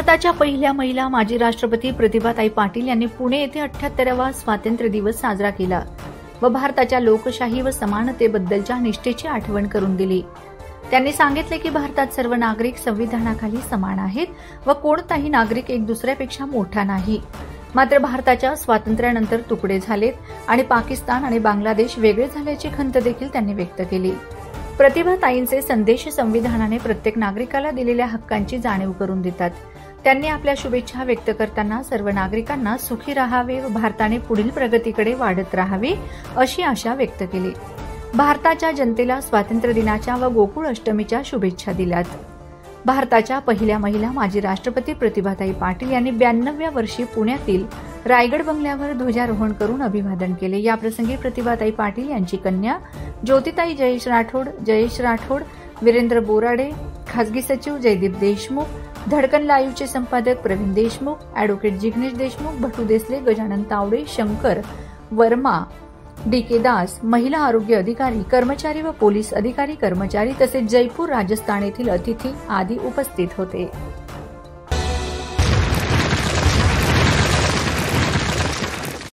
भारताच्या पहिल्या महिला माजी राष्ट्रपती प्रतिभाताई पाटील यांनी पुणे येथे 78वा स्वातंत्र्य दिवस साजरा केला व भारताच्या लोकशाही व समानतेबद्दलच्या निष्ठेची आठवण करून दिली। त्यांनी सांगितले की भारतात सर्व नागरिक संविधानाखाली समान आहेत व कोणताही नागरिक एक दुसऱ्यापेक्षा मोठा नाही। मात्र भारताच्या स्वातंत्र्यानंतर तुकडे झालेत आणि पाकिस्तान आणि बांगलादेश वेगळे झाल्याची खंत देखील त्यांनी व्यक्त केली। प्रतिभाताईंचे संदेश संविधानाने प्रत्येक नागरिकाला दिलेल्या हक्कांची जाणीव करून देतात। त्यांनी आपल्या शुभेच्छा व्यक्त करताना सर्व नागरिकांना सुखी राहावे व भारताने पुढील प्रगतीकडे वाढत राहावे अशी आशा व्यक्त केली। भारताच्या जनतेला स्वातंत्र्य दिनाच्या व गोकुळ अष्टमीच्या शुभेच्छा दिल्यात। भारताच्या पहिल्या महिला माजी राष्ट्रपती प्रतिभाताई पाटील यांनी 92व्या वर्षी पुण्यातील रायगड बंगल्यावर ध्वजारोहण करून अभिवादन केले। याप्रसंगी प्रतिभाताई पाटील यांची कन्या ज्योतिताई जयेश राठोड, वीरेंद्र बोराडे, खासगी सचिव जयदीप देशमुख, धडकन लाईव्हचे संपादक प्रवीण देशमुख, अॅडव्होकेट जिग्नेश देशमुख, भटू देसले, गजानन तावडे, शंकर वर्मा, डी.के. दास, महिला आरोग्य अधिकारी, कर्मचारी व पोलीस अधिकारी कर्मचारी तसेच जयपूर राजस्थान येथील अतिथी आदी उपस्थित होते।